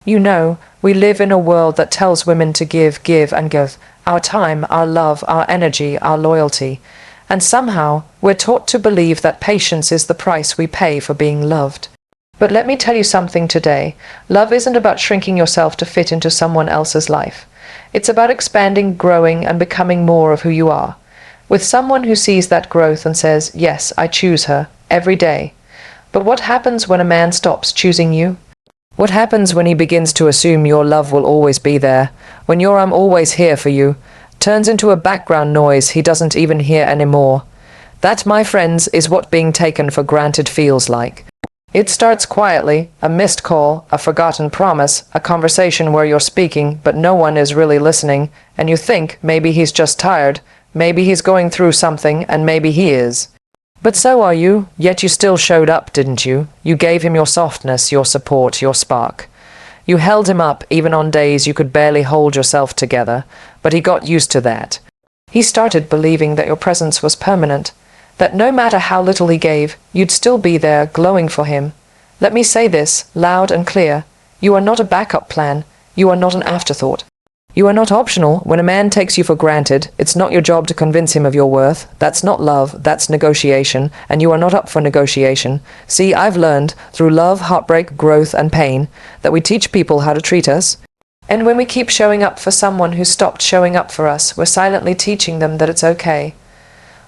You know, we live in a world that tells women to give, give, and give our time, our love, our energy, our loyalty. And somehow, we're taught to believe that patience is the price we pay for being loved. But let me tell you something today. Love isn't about shrinking yourself to fit into someone else's life. It's about expanding, growing, and becoming more of who you are. With someone who sees that growth and says, yes, I choose her, every day. But what happens when a man stops choosing you? What happens when he begins to assume your love will always be there, when your "I'm always here for you" turns into a background noise he doesn't even hear anymore? That, my friends, is what being taken for granted feels like. It starts quietly, a missed call, a forgotten promise, a conversation where you're speaking but no one is really listening, and you think maybe he's just tired, maybe he's going through something, and maybe he is. But so are you, yet you still showed up, didn't you? You gave him your softness, your support, your spark. You held him up even on days you could barely hold yourself together, but he got used to that. He started believing that your presence was permanent, that no matter how little he gave, you'd still be there, glowing for him. Let me say this, loud and clear. You are not a backup plan. You are not an afterthought. You are not optional. When a man takes you for granted, it's not your job to convince him of your worth. That's not love, that's negotiation, and you are not up for negotiation. See, I've learned, through love, heartbreak, growth, and pain, that we teach people how to treat us. And when we keep showing up for someone who stopped showing up for us, we're silently teaching them that it's okay.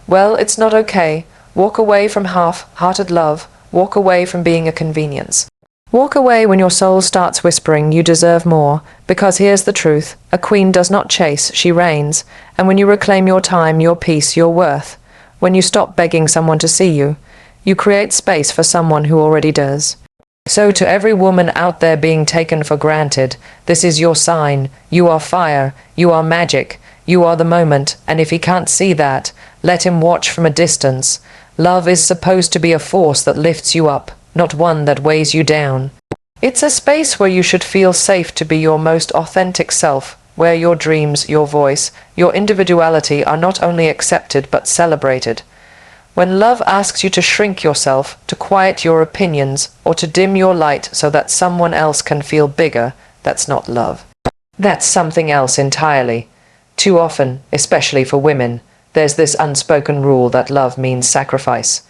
Well, it's not okay. Walk away from half-hearted love. Walk away from being a convenience. Walk away when your soul starts whispering you deserve more, because here's the truth. A queen does not chase, she reigns. And when you reclaim your time, your peace, your worth, when you stop begging someone to see you, you create space for someone who already does. So to every woman out there being taken for granted, this is your sign. You are fire. You are magic. You are the moment, and if he can't see that, let him watch from a distance. Love is supposed to be a force that lifts you up, not one that weighs you down. It's a space where you should feel safe to be your most authentic self, where your dreams, your voice, your individuality are not only accepted but celebrated. When love asks you to shrink yourself, to quiet your opinions, or to dim your light so that someone else can feel bigger, that's not love. That's something else entirely. Too often, especially for women, there's this unspoken rule that love means sacrifice.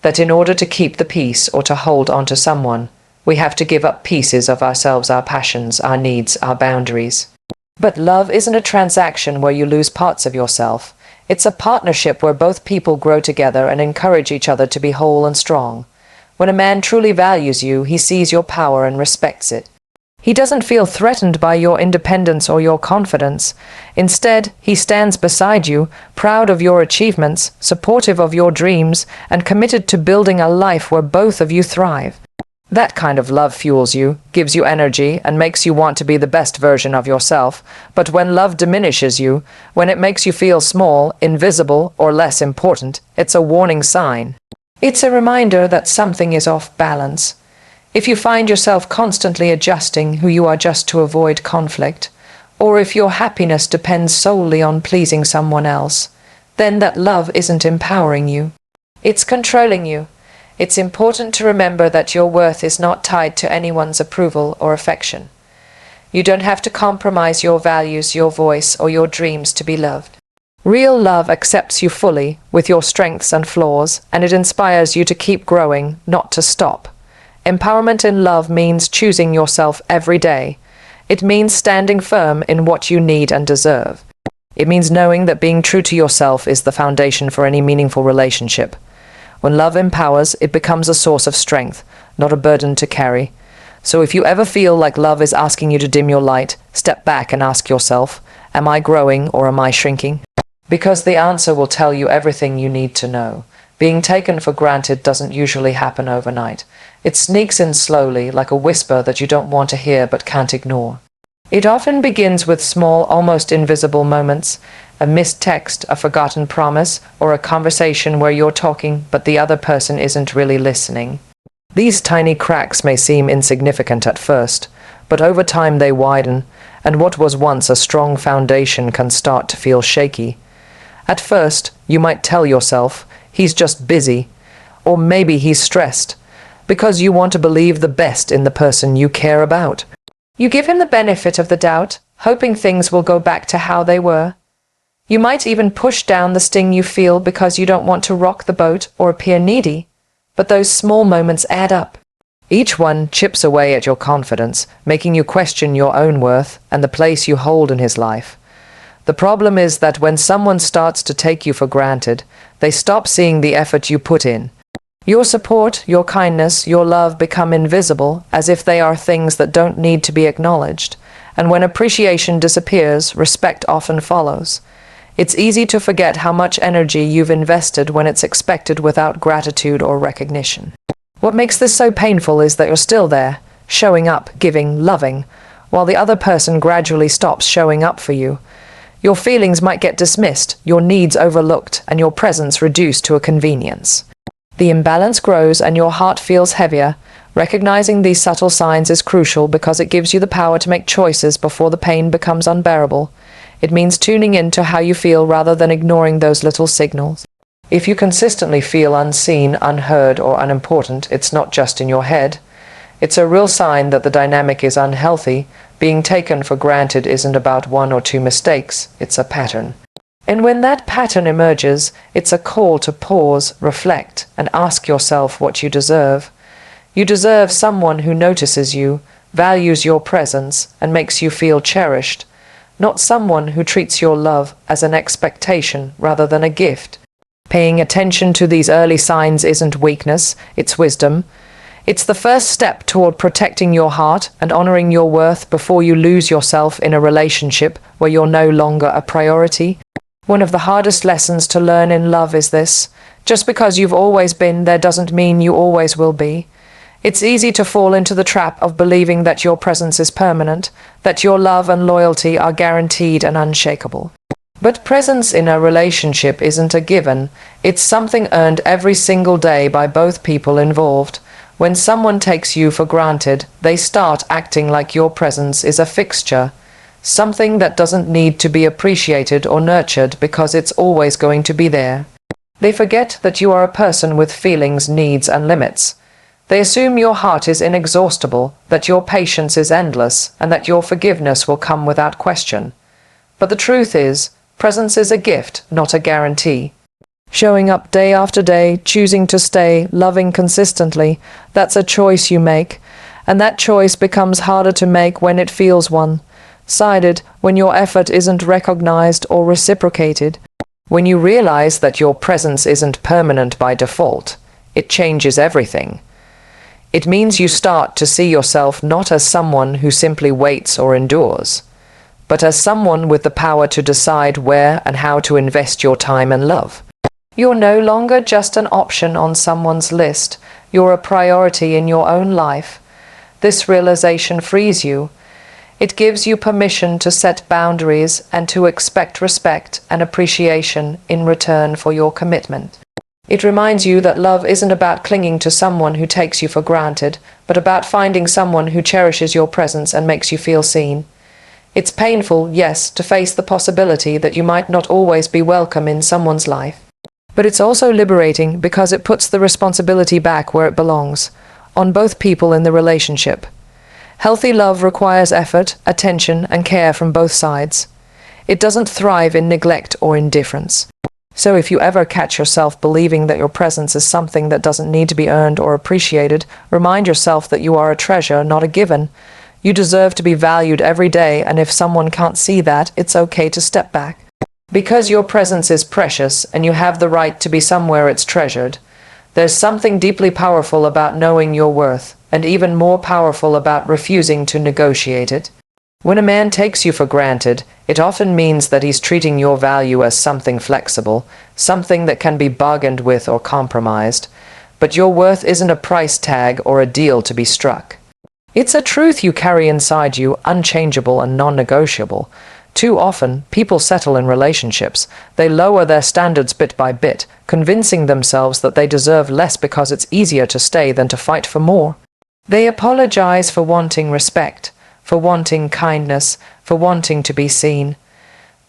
That in order to keep the peace or to hold on to someone, we have to give up pieces of ourselves, our passions, our needs, our boundaries. But love isn't a transaction where you lose parts of yourself. It's a partnership where both people grow together and encourage each other to be whole and strong. When a man truly values you, he sees your power and respects it. He doesn't feel threatened by your independence or your confidence. Instead, he stands beside you, proud of your achievements, supportive of your dreams, and committed to building a life where both of you thrive. That kind of love fuels you, gives you energy, and makes you want to be the best version of yourself. But when love diminishes you, when it makes you feel small, invisible, or less important, it's a warning sign. It's a reminder that something is off balance. If you find yourself constantly adjusting who you are just to avoid conflict, or if your happiness depends solely on pleasing someone else, then that love isn't empowering you. It's controlling you. It's important to remember that your worth is not tied to anyone's approval or affection. You don't have to compromise your values, your voice, or your dreams to be loved. Real love accepts you fully, with your strengths and flaws, and it inspires you to keep growing, not to stop. Empowerment in love means choosing yourself every day. It means standing firm in what you need and deserve. It means knowing that being true to yourself is the foundation for any meaningful relationship. When love empowers, it becomes a source of strength, not a burden to carry. So if you ever feel like love is asking you to dim your light, step back and ask yourself, am I growing or am I shrinking? Because the answer will tell you everything you need to know. Being taken for granted doesn't usually happen overnight. It sneaks in slowly, like a whisper that you don't want to hear but can't ignore. It often begins with small, almost invisible moments, a missed text, a forgotten promise, or a conversation where you're talking but the other person isn't really listening. These tiny cracks may seem insignificant at first, but over time they widen, and what was once a strong foundation can start to feel shaky. At first, you might tell yourself, he's just busy, or maybe he's stressed, because you want to believe the best in the person you care about. You give him the benefit of the doubt, hoping things will go back to how they were. You might even push down the sting you feel because you don't want to rock the boat or appear needy, but those small moments add up. Each one chips away at your confidence, making you question your own worth and the place you hold in his life. The problem is that when someone starts to take you for granted, they stop seeing the effort you put in. Your support, your kindness, your love become invisible, as if they are things that don't need to be acknowledged. And when appreciation disappears, respect often follows. It's easy to forget how much energy you've invested when it's expected without gratitude or recognition. What makes this so painful is that you're still there, showing up, giving, loving, while the other person gradually stops showing up for you. Your feelings might get dismissed, your needs overlooked, and your presence reduced to a convenience. The imbalance grows and your heart feels heavier. Recognizing these subtle signs is crucial because it gives you the power to make choices before the pain becomes unbearable. It means tuning in to how you feel rather than ignoring those little signals. If you consistently feel unseen, unheard, or unimportant, it's not just in your head. It's a real sign that the dynamic is unhealthy. Being taken for granted isn't about one or two mistakes, it's a pattern. And when that pattern emerges, it's a call to pause, reflect, and ask yourself what you deserve. You deserve someone who notices you, values your presence, and makes you feel cherished, not someone who treats your love as an expectation rather than a gift. Paying attention to these early signs isn't weakness, it's wisdom. It's the first step toward protecting your heart and honoring your worth before you lose yourself in a relationship where you're no longer a priority. One of the hardest lessons to learn in love is this: just because you've always been there doesn't mean you always will be. It's easy to fall into the trap of believing that your presence is permanent, that your love and loyalty are guaranteed and unshakable. But presence in a relationship isn't a given, it's something earned every single day by both people involved. When someone takes you for granted, they start acting like your presence is a fixture, something that doesn't need to be appreciated or nurtured because it's always going to be there. They forget that you are a person with feelings, needs, and limits. They assume your heart is inexhaustible, that your patience is endless, and that your forgiveness will come without question. But the truth is, presence is a gift, not a guarantee. Showing up day after day, choosing to stay, loving consistently, that's a choice you make. And that choice becomes harder to make when it feels one-sided, when your effort isn't recognized or reciprocated. When you realize that your presence isn't permanent by default, it changes everything. It means you start to see yourself not as someone who simply waits or endures, but as someone with the power to decide where and how to invest your time and love. You're no longer just an option on someone's list, you're a priority in your own life. This realization frees you. It gives you permission to set boundaries and to expect respect and appreciation in return for your commitment. It reminds you that love isn't about clinging to someone who takes you for granted, but about finding someone who cherishes your presence and makes you feel seen. It's painful, yes, to face the possibility that you might not always be welcome in someone's life. But it's also liberating because it puts the responsibility back where it belongs, on both people in the relationship. Healthy love requires effort, attention, and care from both sides. It doesn't thrive in neglect or indifference. So if you ever catch yourself believing that your presence is something that doesn't need to be earned or appreciated, remind yourself that you are a treasure, not a given. You deserve to be valued every day, and if someone can't see that, it's okay to step back. Because your presence is precious and you have the right to be somewhere it's treasured, there's something deeply powerful about knowing your worth, and even more powerful about refusing to negotiate it. When a man takes you for granted, it often means that he's treating your value as something flexible, something that can be bargained with or compromised. But your worth isn't a price tag or a deal to be struck. It's a truth you carry inside you, unchangeable and non-negotiable. Too often, people settle in relationships. They lower their standards bit by bit, convincing themselves that they deserve less because it's easier to stay than to fight for more. They apologize for wanting respect, for wanting kindness, for wanting to be seen.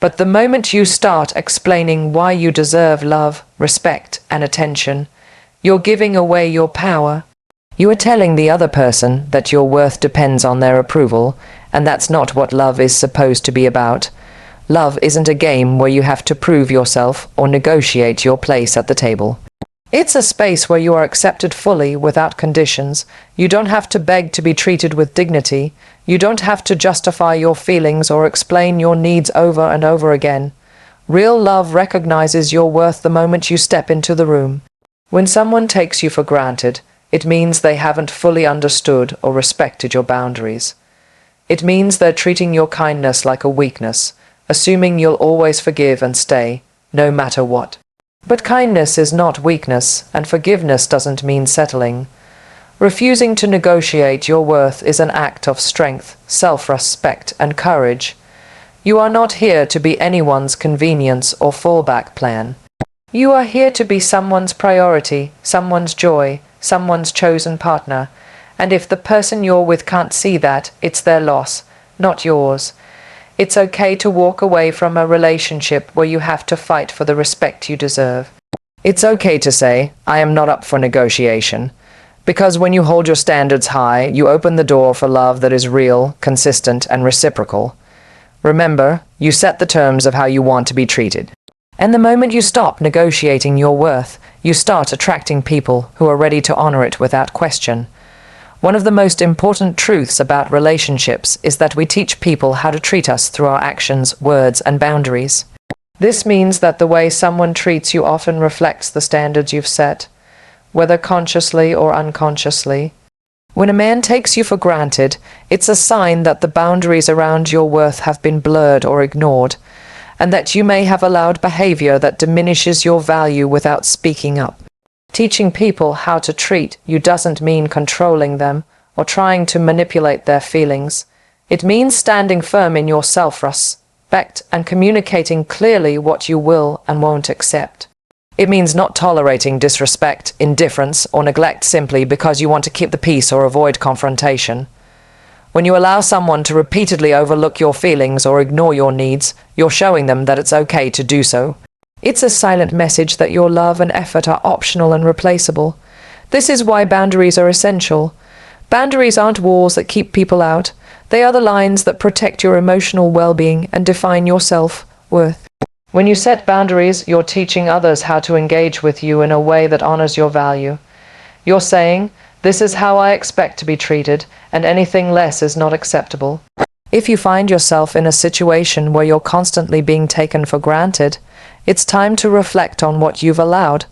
But the moment you start explaining why you deserve love, respect, and attention, you're giving away your power. You are telling the other person that your worth depends on their approval, and that's not what love is supposed to be about. Love isn't a game where you have to prove yourself or negotiate your place at the table. It's a space where you are accepted fully without conditions. You don't have to beg to be treated with dignity. You don't have to justify your feelings or explain your needs over and over again. Real love recognizes your worth the moment you step into the room. When someone takes you for granted, it means they haven't fully understood or respected your boundaries. It means they're treating your kindness like a weakness, assuming you'll always forgive and stay, no matter what. But kindness is not weakness, and forgiveness doesn't mean settling. Refusing to negotiate your worth is an act of strength, self-respect, and courage. You are not here to be anyone's convenience or fallback plan. You are here to be someone's priority, someone's joy, someone's chosen partner. And if the person you're with can't see that, it's their loss, not yours. It's okay to walk away from a relationship where you have to fight for the respect you deserve. It's okay to say, I am not up for negotiation. Because when you hold your standards high, you open the door for love that is real, consistent, and reciprocal. Remember, you set the terms of how you want to be treated. And the moment you stop negotiating your worth, you start attracting people who are ready to honor it without question. One of the most important truths about relationships is that we teach people how to treat us through our actions, words, and boundaries. This means that the way someone treats you often reflects the standards you've set, whether consciously or unconsciously. When a man takes you for granted, it's a sign that the boundaries around your worth have been blurred or ignored, and that you may have allowed behavior that diminishes your value without speaking up. Teaching people how to treat you doesn't mean controlling them or trying to manipulate their feelings. It means standing firm in your self-respect and communicating clearly what you will and won't accept. It means not tolerating disrespect, indifference, or neglect simply because you want to keep the peace or avoid confrontation. When you allow someone to repeatedly overlook your feelings or ignore your needs, you're showing them that it's okay to do so. It's a silent message that your love and effort are optional and replaceable. This is why boundaries are essential. Boundaries aren't walls that keep people out. They are the lines that protect your emotional well-being and define your self-worth. When you set boundaries, you're teaching others how to engage with you in a way that honors your value. You're saying, this is how I expect to be treated, and anything less is not acceptable. If you find yourself in a situation where you're constantly being taken for granted, it's time to reflect on what you've allowed.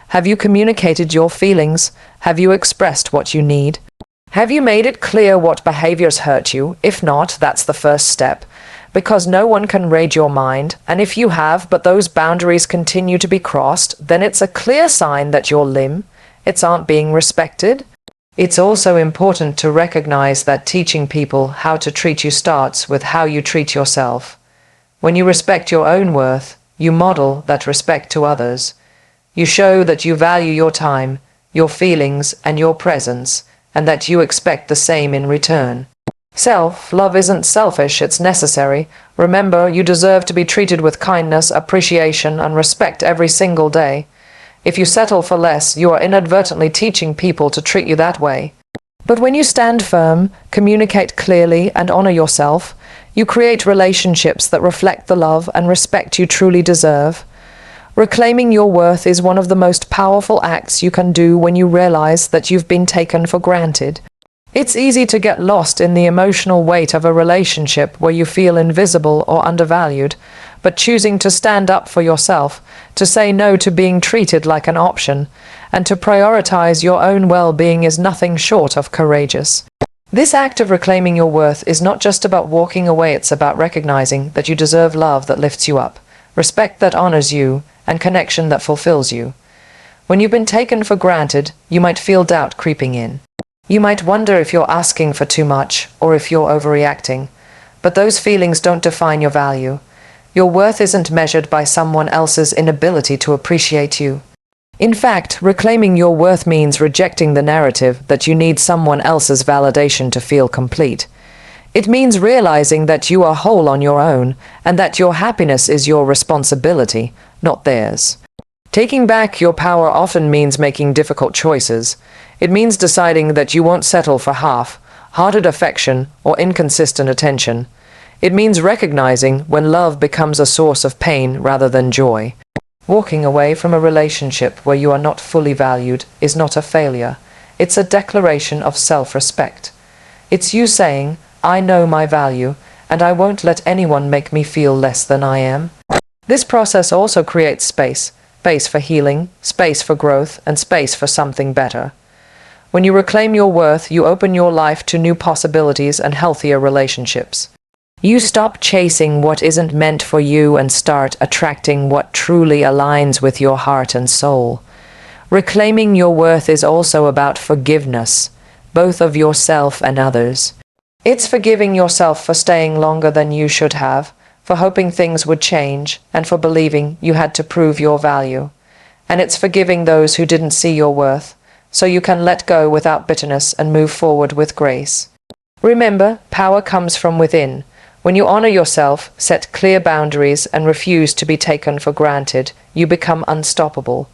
Have you communicated your feelings? Have you expressed what you need? Have you made it clear what behaviors hurt you? If not, that's the first step. Because no one can read your mind, and if you have, but those boundaries continue to be crossed, then it's a clear sign that your limits aren't being respected. It's also important to recognize that teaching people how to treat you starts with how you treat yourself. When you respect your own worth, you model that respect to others. You show that you value your time, your feelings, and your presence, and that you expect the same in return. Self-love isn't selfish, it's necessary. Remember, you deserve to be treated with kindness, appreciation, and respect every single day. If you settle for less, you are inadvertently teaching people to treat you that way. But when you stand firm, communicate clearly, and honor yourself, you create relationships that reflect the love and respect you truly deserve. Reclaiming your worth is one of the most powerful acts you can do when you realize that you've been taken for granted. It's easy to get lost in the emotional weight of a relationship where you feel invisible or undervalued, but choosing to stand up for yourself, to say no to being treated like an option, and to prioritize your own well-being is nothing short of courageous. This act of reclaiming your worth is not just about walking away, it's about recognizing that you deserve love that lifts you up, respect that honors you, and connection that fulfills you. When you've been taken for granted, you might feel doubt creeping in. You might wonder if you're asking for too much or if you're overreacting, but those feelings don't define your value. Your worth isn't measured by someone else's inability to appreciate you. In fact, reclaiming your worth means rejecting the narrative that you need someone else's validation to feel complete. It means realizing that you are whole on your own and that your happiness is your responsibility, not theirs. Taking back your power often means making difficult choices. It means deciding that you won't settle for half-hearted affection or inconsistent attention. It means recognizing when love becomes a source of pain rather than joy. Walking away from a relationship where you are not fully valued is not a failure. It's a declaration of self-respect. It's you saying, I know my value, and I won't let anyone make me feel less than I am. This process also creates space for healing, space for growth, and space for something better. When you reclaim your worth, you open your life to new possibilities and healthier relationships. You stop chasing what isn't meant for you and start attracting what truly aligns with your heart and soul. Reclaiming your worth is also about forgiveness, both of yourself and others. It's forgiving yourself for staying longer than you should have, for hoping things would change, and for believing you had to prove your value. And it's forgiving those who didn't see your worth, so you can let go without bitterness and move forward with grace. Remember, power comes from within. When you honor yourself, set clear boundaries, and refuse to be taken for granted, you become unstoppable.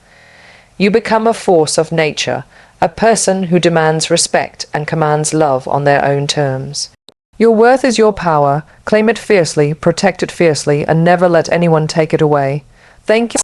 You become a force of nature, a person who demands respect and commands love on their own terms. Your worth is your power. Claim it fiercely, protect it fiercely, and never let anyone take it away. Thank you.